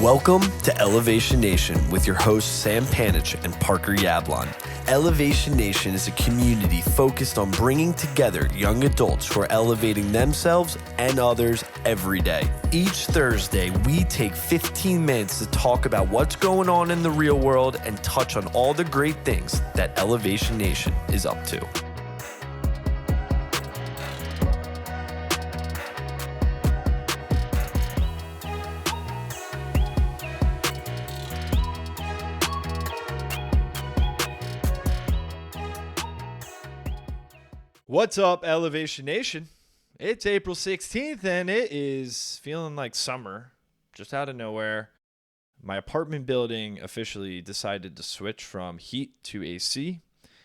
Welcome to Elevation Nation with your hosts Sam Panich and Parker Yablon. Elevation Nation is a community focused on bringing together young adults who are elevating themselves and others every day. Each Thursday, we take 15 minutes to talk about what's going on in the real world and touch on all the great things that Elevation Nation is up to. What's up, Elevation Nation? It's April 16th, and it is feeling like summer, just out of nowhere. My apartment building officially decided to switch from heat to AC,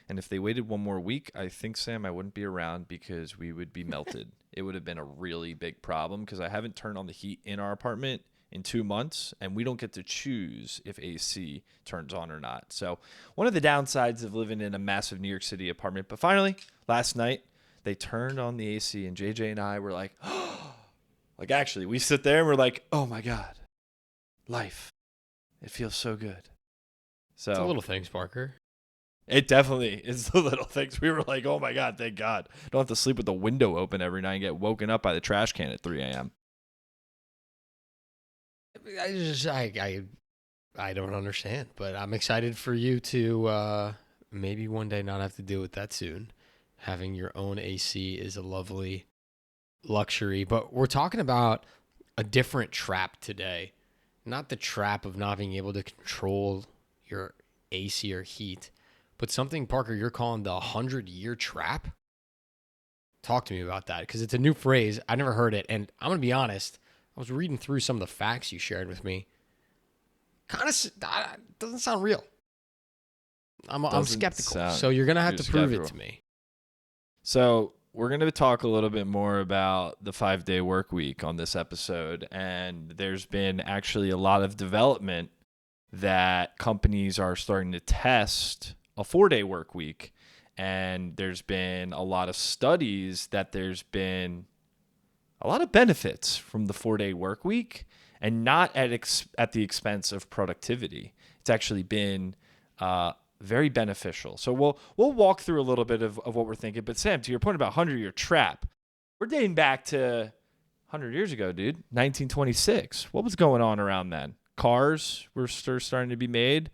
and if they waited one more week, I think, Sam, I wouldn't be around because we would be melted. It would have been a really big problem because I haven't turned on the heat in our apartment in 2 months, and we don't get to choose if AC turns on or not. So one of the downsides of living in a massive New York City apartment. But finally, last night, they turned on the AC, and JJ and I were like, oh, actually, we sit there and we're like, oh my God, life. It feels so good. So it's the little things, Parker. It definitely is the little things. We were like, oh my God, thank God. Don't have to sleep with the window open every night and get woken up by the trash can at 3 a.m. I don't understand, but I'm excited for you to maybe one day not have to deal with that soon. Having your own AC is a lovely luxury, but we're talking about a different trap today. Not the trap of not being able to control your AC or heat, but something, Parker, you're calling the 100-year trap? Talk to me about that, because it's a new phrase. I never heard it, and I'm going to be honest. I was reading through some of the facts you shared with me. Kind of doesn't sound real. I'm skeptical, so you're going to have to prove it to me. So we're going to talk a little bit more about the 5-day work week on this episode, and there's been actually a lot of development that companies are starting to test a 4-day work week, and there's been a lot of studies that there's been a lot of benefits from the 4-day work week, and not at the expense of productivity. It's actually been very beneficial. So we'll walk through a little bit of what we're thinking. But Sam, to your point about 100-year trap, we're dating back to 100 years ago, dude, 1926. What was going on around then? Cars were starting to be made.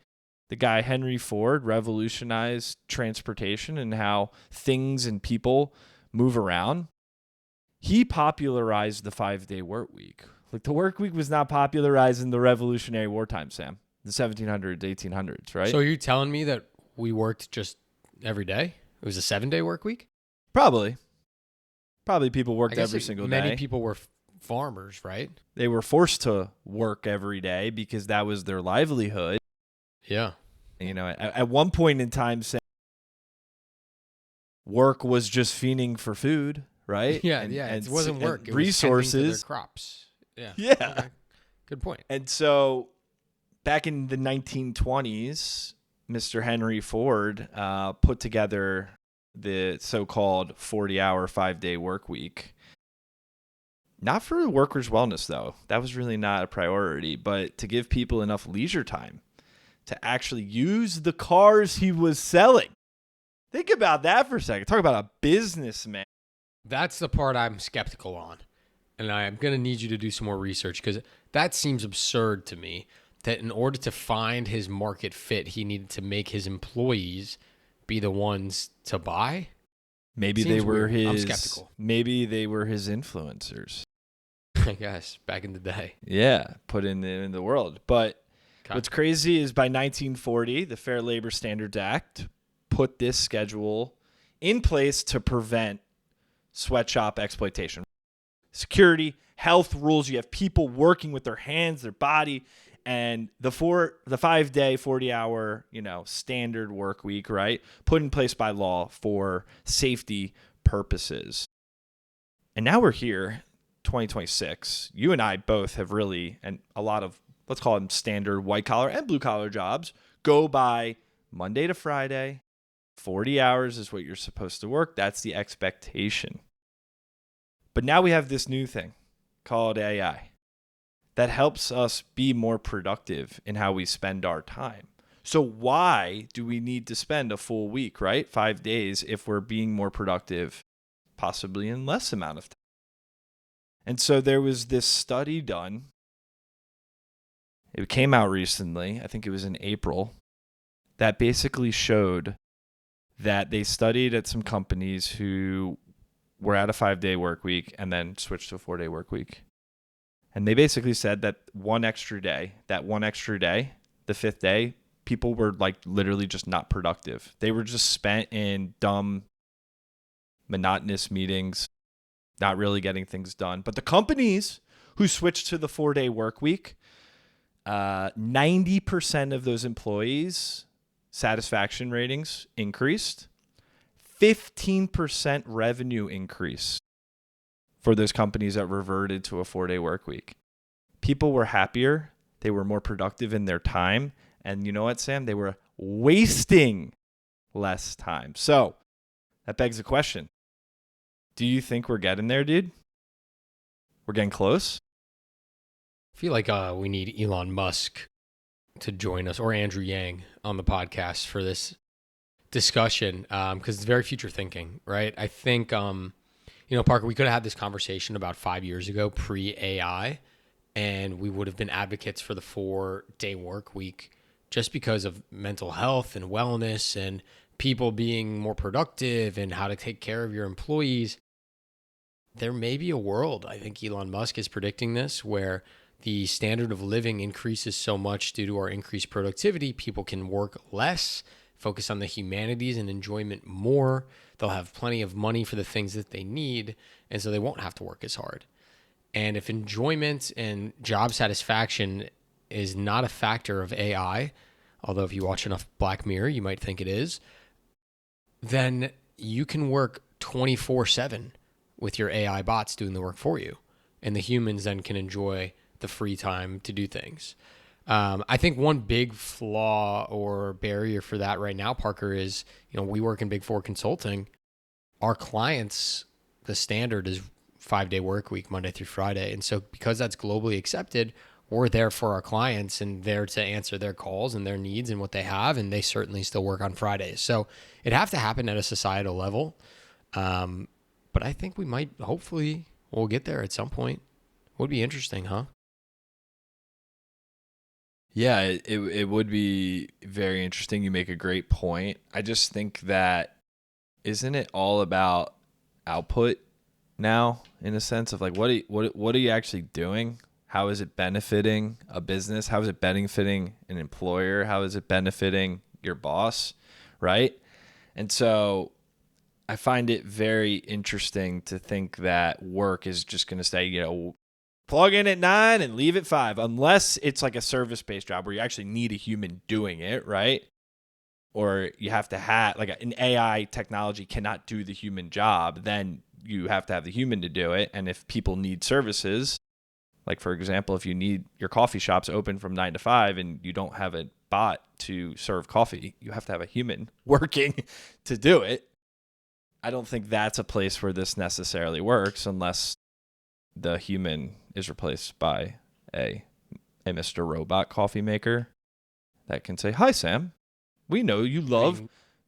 The guy Henry Ford revolutionized transportation and how things and people move around. He popularized the 5-day work week. Like, the work week was not popularized in the Revolutionary War time, Sam. The 1700s, 1800s, right? So you're telling me that we worked just every day? It was a 7-day work week? Probably people worked every single day. Many people were farmers, right? They were forced to work every day because that was their livelihood. Yeah. You know, at one point in time, Sam, work was just fiending for food. Right? Yeah, it wasn't work. It resources. Was their crops. Yeah. Okay. Good point. And so back in the 1920s, Mr. Henry Ford put together the so-called 40-hour 5-day work week. Not for the workers' wellness, though. That was really not a priority, but to give people enough leisure time to actually use the cars he was selling. Think about that for a second. Talk about a businessman. That's the part I'm skeptical on. And I'm going to need you to do some more research, because that seems absurd to me, that in order to find his market fit, he needed to make his employees be the ones to buy. Maybe they were weird. I'm skeptical. Maybe they were his influencers. I guess back in the day. Yeah, put in the world. But what's crazy is by 1940, the Fair Labor Standards Act put this schedule in place to prevent sweatshop exploitation. Security, health rules. You have people working with their hands, their body, and the 5-day, 40-hour, standard work week, right? Put in place by law for safety purposes. And now we're here, 2026. You and I both have really, and a lot of, let's call them standard white collar and blue collar jobs, go by Monday to Friday. 40 hours is what you're supposed to work. That's the expectation. But now we have this new thing called AI that helps us be more productive in how we spend our time. So why do we need to spend a full week, right? 5 days if we're being more productive, possibly in less amount of time. And so there was this study done. It came out recently. I think it was in April, that basically showed that they studied at some companies who were at a 5-day work week and then switched to a 4-day work week. And they basically said that one extra day, the 5th day, people were like literally just not productive. They were just spent in dumb, monotonous meetings, not really getting things done. But the companies who switched to the 4-day work week, 90% of those employees' satisfaction ratings increased. 15% revenue increase for those companies that reverted to a 4-day work week. People were happier. They were more productive in their time. And you know what, Sam? They were wasting less time. So that begs the question. Do you think we're getting there, dude? We're getting close? I feel like we need Elon Musk to join us, or Andrew Yang on the podcast for this discussion, because it's very future thinking, right? I think, Parker, we could have had this conversation about 5 years ago, pre-AI, and we would have been advocates for the 4-day work week just because of mental health and wellness and people being more productive and how to take care of your employees. There may be a world, I think Elon Musk is predicting this, where the standard of living increases so much due to our increased productivity, people can work less, focus on the humanities and enjoyment more. They'll have plenty of money for the things that they need, and so they won't have to work as hard. And if enjoyment and job satisfaction is not a factor of AI, although if you watch enough Black Mirror, you might think it is, then you can work 24/7 with your AI bots doing the work for you. And the humans then can enjoy the free time to do things. I think one big flaw or barrier for that right now, Parker, is, we work in Big Four consulting. Our clients, the standard is 5-day work week, Monday through Friday. And so because that's globally accepted, we're there for our clients and there to answer their calls and their needs and what they have. And they certainly still work on Fridays. So it have to happen at a societal level. But I think we might, hopefully, we'll get there at some point. Would be interesting, huh? Yeah, it would be very interesting. You make a great point. I just think that, isn't it all about output now, in a sense of like, what are you actually doing? How is it benefiting a business? How is it benefiting an employer? How is it benefiting your boss, right? And so I find it very interesting to think that work is just going to say, plug in at 9 and leave at 5, unless it's like a service-based job where you actually need a human doing it, right? Or you have to have, like, an AI technology cannot do the human job, then you have to have the human to do it. And if people need services, like, for example, if you need your coffee shops open from 9 to 5 and you don't have a bot to serve coffee, you have to have a human working to do it. I don't think that's a place where this necessarily works unless the human is replaced by a Mr. Robot coffee maker that can say, "Hi, Sam. We know you love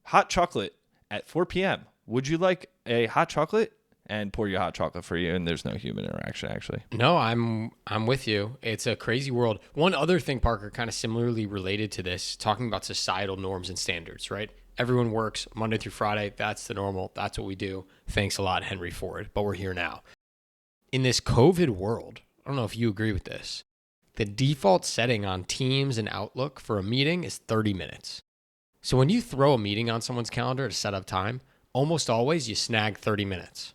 hot chocolate at 4 p.m. Would you like a hot chocolate?" And pour your hot chocolate for you, and there's no human interaction, actually. No, I'm with you. It's a crazy world. One other thing, Parker, kind of similarly related to this, talking about societal norms and standards, right? Everyone works Monday through Friday. That's the normal. That's what we do. Thanks a lot, Henry Ford. But we're here now. In this COVID world, I don't know if you agree with this, the default setting on Teams and Outlook for a meeting is 30 minutes. So when you throw a meeting on someone's calendar to set up time, almost always you snag 30 minutes.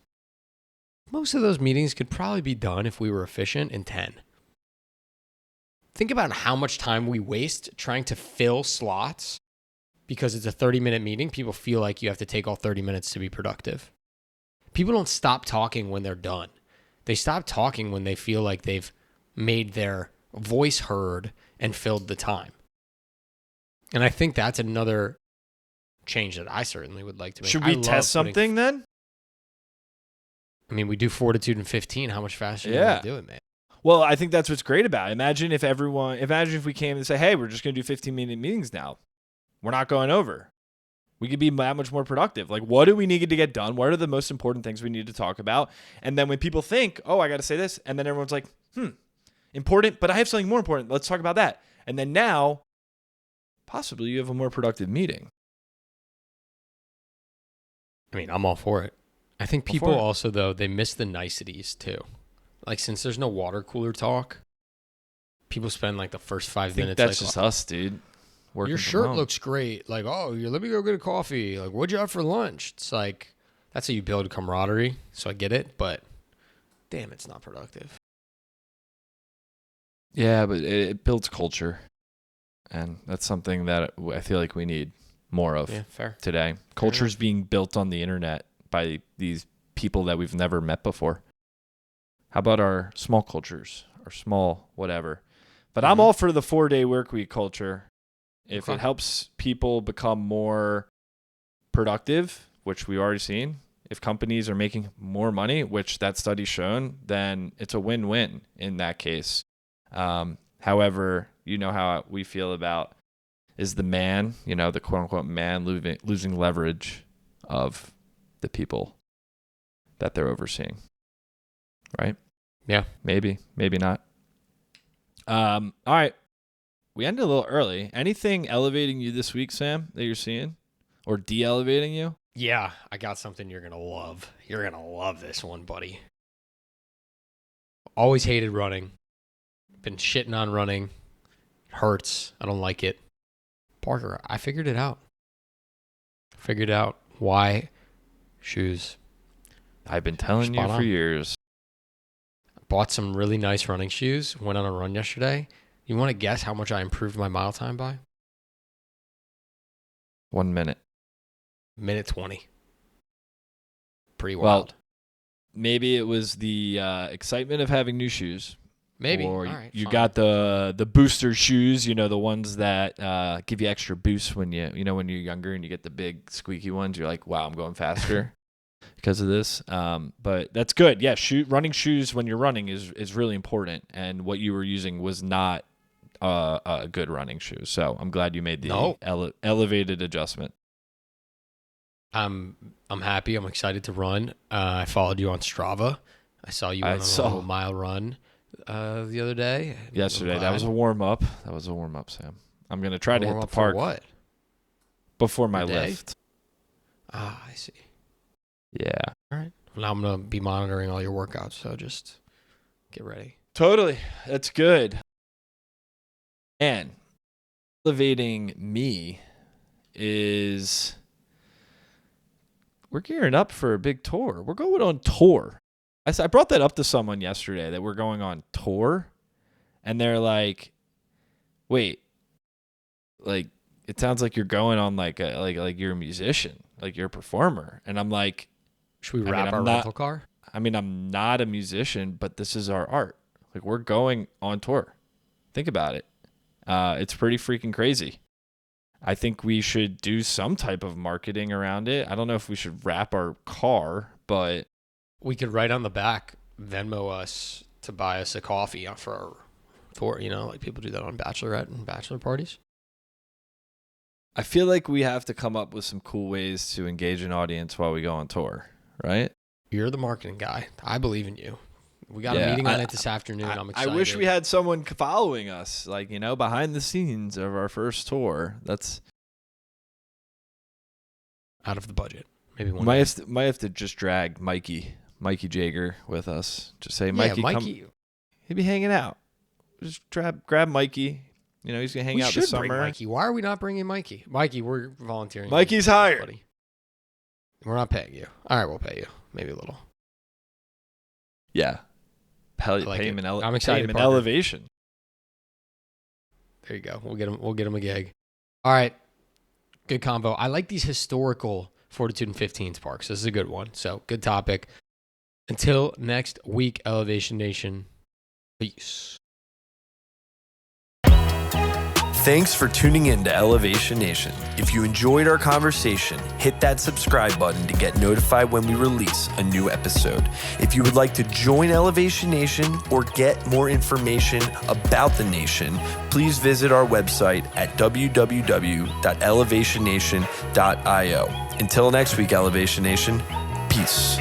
Most of those meetings could probably be done, if we were efficient, in 10. Think about how much time we waste trying to fill slots because it's a 30-minute meeting. People feel like you have to take all 30 minutes to be productive. People don't stop talking when they're done. They stop talking when they feel like they've made their voice heard and filled the time. And I think that's another change that I certainly would like to make. Should we test something then? I mean, we do Fortitude in 15. How much faster do you want to do it, man? Well, I think that's what's great about it. Imagine if we came and say, hey, we're just going to do 15-minute meetings now. We're not going over. We could be that much more productive. Like, what do we need to get done? What are the most important things we need to talk about? And then when people think, oh, I got to say this, and then everyone's like, important, but I have something more important. Let's talk about that. And then now, possibly you have a more productive meeting. I mean, I'm all for it. I think people also, though, they miss the niceties too. Like, since there's no water cooler talk, people spend like the first 5 minutes. That's like, just us, dude. Your shirt looks great. Like, oh, let me go get a coffee. Like, what'd you have for lunch? It's like, that's how you build camaraderie. So I get it, but damn, it's not productive. Yeah, but it builds culture. And that's something that I feel like we need more of today. Culture is being built on the internet by these people that we've never met before. How about our small cultures, or small whatever? But I'm all for the 4-day work week culture. If it helps people become more productive, which we've already seen, if companies are making more money, which that study's shown, then it's a win-win in that case. However, you know how we feel about is the man, the quote-unquote man losing leverage of the people that they're overseeing, right? Yeah. Maybe not. All right. We ended a little early. Anything elevating you this week, Sam, that you're seeing? Or de-elevating you? Yeah, I got something you're going to love. You're going to love this one, buddy. Always hated running. Been shitting on running. It hurts. I don't like it. Parker, I figured it out. Figured out why shoes. I've been telling you for years. Bought some really nice running shoes. Went on a run yesterday. You want to guess how much I improved my mile time by? 1 minute. Minute 20. Pretty well, wild. Maybe it was the excitement of having new shoes. Maybe. Or all right, you fine. got the booster shoes, the ones that give you extra boost when when you're younger and you get the big squeaky ones. You're like, wow, I'm going faster because of this. But that's good. Yeah, running shoes when you're running is really important. And what you were using was not a good running shoe. So I'm glad you made the elevated adjustment. I'm happy. I'm excited to run. I followed you on Strava. I saw you on a little mile run the other day. Yesterday. That was a warm-up. Sam. I'm going to try to hit the park. For what? Before my lift. Ah, I see. Yeah. All right. Well, now I'm going to be monitoring all your workouts, so just get ready. Totally. That's good. And elevating me is we're gearing up for a big tour. We're going on tour. I brought that up to someone yesterday that we're going on tour, and they're like, "Wait, like it sounds like you're going on like you're a musician, like you're a performer." And I'm like, "Should we wrap our rental car?" I mean, I'm not a musician, but this is our art. Like we're going on tour. Think about it. It's pretty freaking crazy. I think we should do some type of marketing around it. I don't know if we should wrap our car, but we could write on the back, Venmo us to buy us a coffee for our tour. Like people do that on bachelorette and bachelor parties. I feel like we have to come up with some cool ways to engage an audience while we go on tour, right? You're the marketing guy. I believe in you. We got a meeting on it this afternoon. I'm excited. I wish we had someone following us, like, behind the scenes of our first tour. That's out of the budget. Maybe one might have to just drag Mikey Jager with us. Just say, Mikey, come. He'd be hanging out. Just grab Mikey. He's gonna hang out this summer. Bring Mikey. Why are we not bringing Mikey? Mikey, we're volunteering. Mikey's hired. Buddy. We're not paying you. All right, we'll pay you. Maybe a little. Yeah. Pay him I'm excited. Elevation. There you go. We'll get him a gig. All right. Good combo. I like these historical Fortitude and 15s parks. This is a good one. So good topic. Until next week, Elevation Nation. Peace. Thanks for tuning in to Elevation Nation. If you enjoyed our conversation, hit that subscribe button to get notified when we release a new episode. If you would like to join Elevation Nation or get more information about the nation, please visit our website at www.elevationnation.io. Until next week, Elevation Nation, peace.